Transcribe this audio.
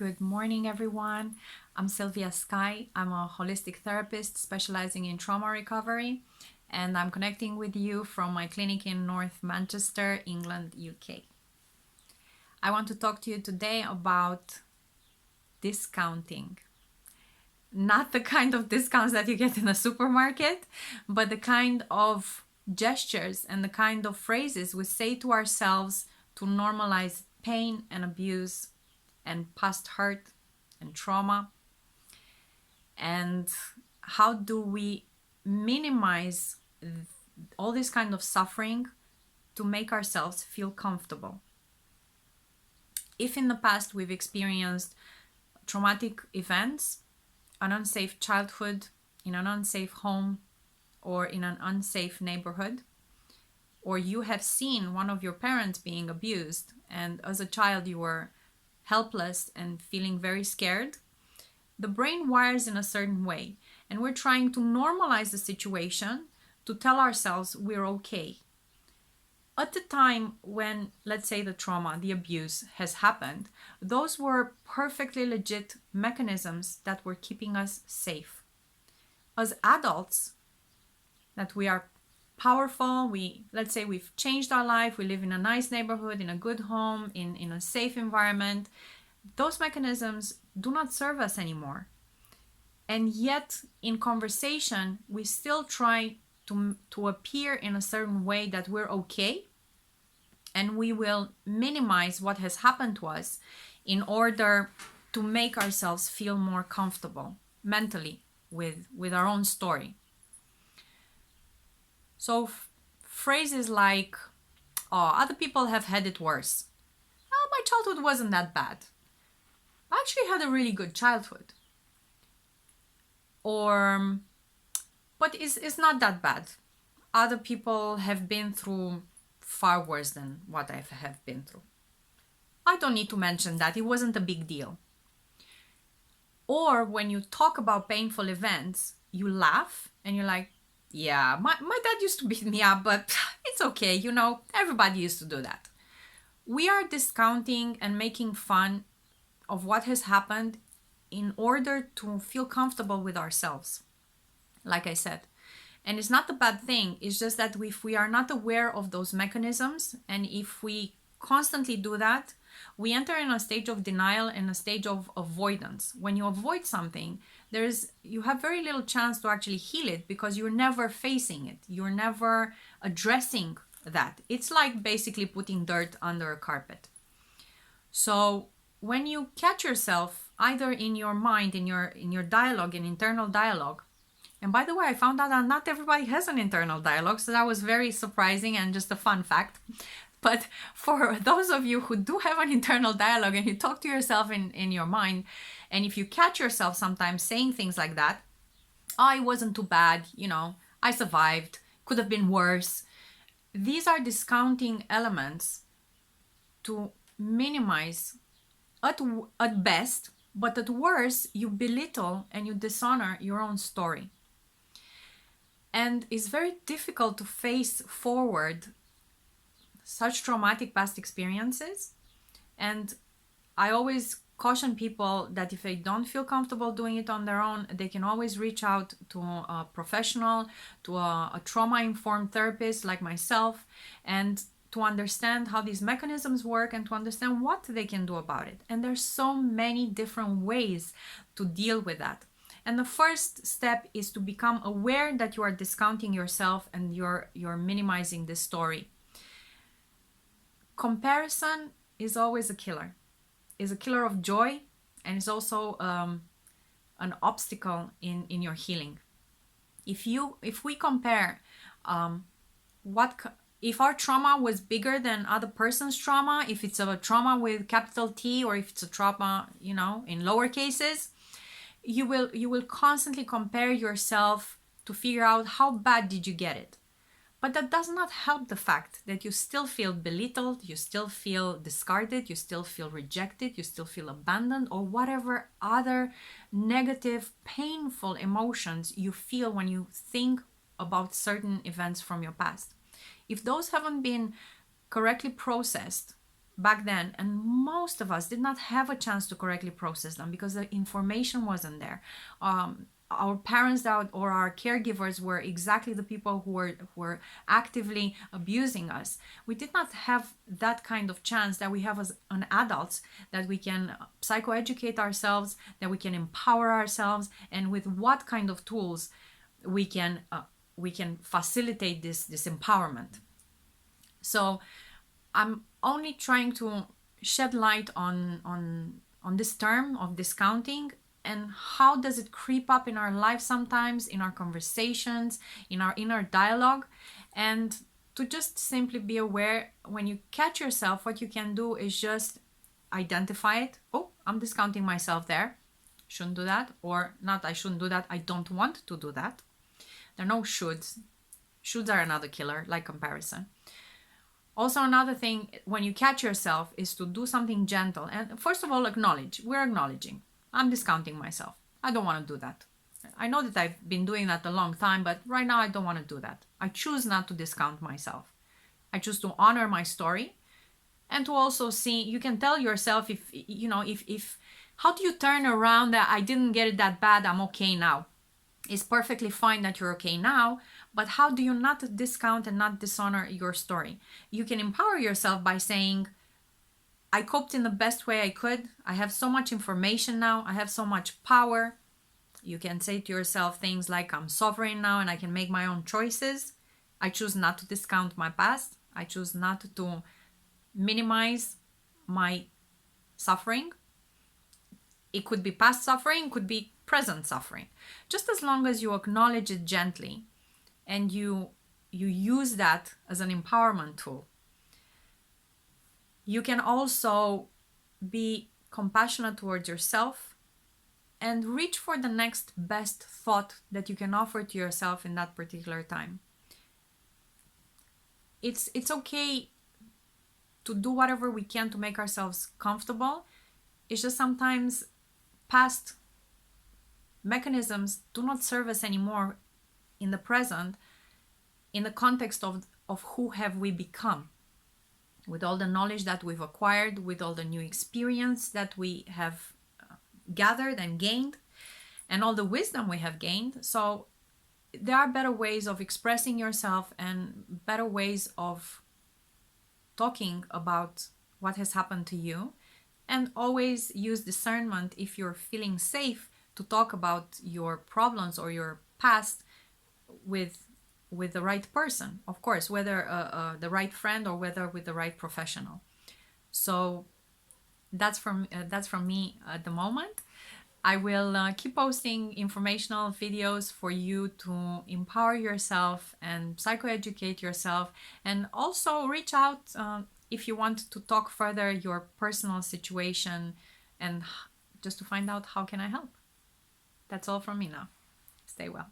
Good morning, everyone. I'm Silvia Sky. I'm a holistic therapist specializing in trauma recovery, and I'm connecting with you from my clinic in North Manchester, England, UK. I want to talk to you today about discounting. Not the kind of discounts that you get in a supermarket, but the kind of gestures and the kind of phrases we say to ourselves to normalize pain and abuse and past hurt and trauma. And how do we minimize all this kind of suffering to make ourselves feel comfortable? If in the past we've experienced traumatic events, an unsafe childhood, in an unsafe home, or in an unsafe neighborhood, or you have seen one of your parents being abused, and as a child you were helpless and feeling very scared, the brain wires in a certain way, and we're trying to normalize the situation to tell ourselves we're okay. At the time when, let's say, the trauma, the abuse has happened, those were perfectly legit mechanisms that were keeping us safe. As adults, that we are powerful, let's say we've changed our life, we live in a nice neighborhood, in a good home, in a safe environment, those mechanisms do not serve us anymore. And yet in conversation we still try to appear in a certain way that we're okay, and we will minimize what has happened to us in order to make ourselves feel more comfortable mentally with our own story. So phrases like, oh, other people have had it worse. Oh, my childhood wasn't that bad. I actually had a really good childhood. Or, but it's not that bad. Other people have been through far worse than what I have been through. I don't need to mention that. It wasn't a big deal. Or when you talk about painful events, you laugh and you're like, yeah, my dad used to beat me up, but it's okay, everybody used to do that. We are discounting and making fun of what has happened in order to feel comfortable with ourselves, like I said. And it's not a bad thing, it's just that if we are not aware of those mechanisms, and if we constantly do that, we enter in a stage of denial and a stage of avoidance. When you avoid something, you have very little chance to actually heal it, because you're never facing it. You're never addressing that. It's like basically putting dirt under a carpet. So when you catch yourself either in your mind, in your dialogue, in internal dialogue, and by the way, I found out that not everybody has an internal dialogue, so that was very surprising and just a fun fact. But for those of you who do have an internal dialogue and you talk to yourself in your mind, and if you catch yourself sometimes saying things like that, oh, it wasn't too bad, I survived, could have been worse. These are discounting elements to minimize at best, but at worst, you belittle and you dishonor your own story. And it's very difficult to face forward such traumatic past experiences. And I always caution people that if they don't feel comfortable doing it on their own, they can always reach out to a professional, to a trauma-informed therapist like myself, and to understand how these mechanisms work and to understand what they can do about it. And there's so many different ways to deal with that. And the first step is to become aware that you are discounting yourself and you're minimizing this story. Comparison is always a killer. It's a killer of joy, and it's also an obstacle in your healing. If we compare if our trauma was bigger than other person's trauma, if it's a trauma with capital T or if it's a trauma, in lower cases, you will constantly compare yourself to figure out how bad did you get it. But that does not help the fact that you still feel belittled, you still feel discarded, you still feel rejected, you still feel abandoned, or whatever other negative, painful emotions you feel when you think about certain events from your past. If those haven't been correctly processed back then, and most of us did not have a chance to correctly process them because the information wasn't there. Our parents or our caregivers were exactly the people who were actively abusing us. We did not have that kind of chance that we have as an adults, that we can psychoeducate ourselves, that we can empower ourselves, and with what kind of tools we can facilitate this empowerment. So I'm only trying to shed light on this term of discounting, and how does it creep up in our life sometimes, in our conversations, in our inner dialogue, and to just simply be aware when you catch yourself, what you can do is just identify it. Oh, I'm discounting myself there. Shouldn't do that. Or not, I shouldn't do that. I don't want to do that. There are no shoulds. Shoulds are another killer, like comparison. Also, another thing, when you catch yourself, is to do something gentle. And first of all, acknowledge. We're acknowledging. I'm discounting myself. I don't want to do that. I know that I've been doing that a long time, but right now I don't want to do that. I choose not to discount myself. I choose to honor my story, and to also see, you can tell yourself, if how do you turn around that I didn't get it that bad, I'm okay now. It's perfectly fine that you're okay now, but how do you not discount and not dishonor your story? You can empower yourself by saying, I coped in the best way I could. I have so much information now. I have so much power. You can say to yourself things like, I'm sovereign now and I can make my own choices. I choose not to discount my past. I choose not to minimize my suffering. It could be past suffering, could be present suffering. Just as long as you acknowledge it gently and you use that as an empowerment tool. You can also be compassionate towards yourself and reach for the next best thought that you can offer to yourself in that particular time. It's okay to do whatever we can to make ourselves comfortable. It's just sometimes past mechanisms do not serve us anymore in the present, in the context of who have we become. With all the knowledge that we've acquired, with all the new experience that we have gathered and gained, and all the wisdom we have gained. So there are better ways of expressing yourself and better ways of talking about what has happened to you. And always use discernment if you're feeling safe to talk about your problems or your past with the right person, of course, whether the right friend or whether with the right professional. So that's from me at the moment. I will keep posting informational videos for you to empower yourself and psychoeducate yourself, and also reach out if you want to talk further your personal situation and just to find out how can I help. That's all from me now. Stay well.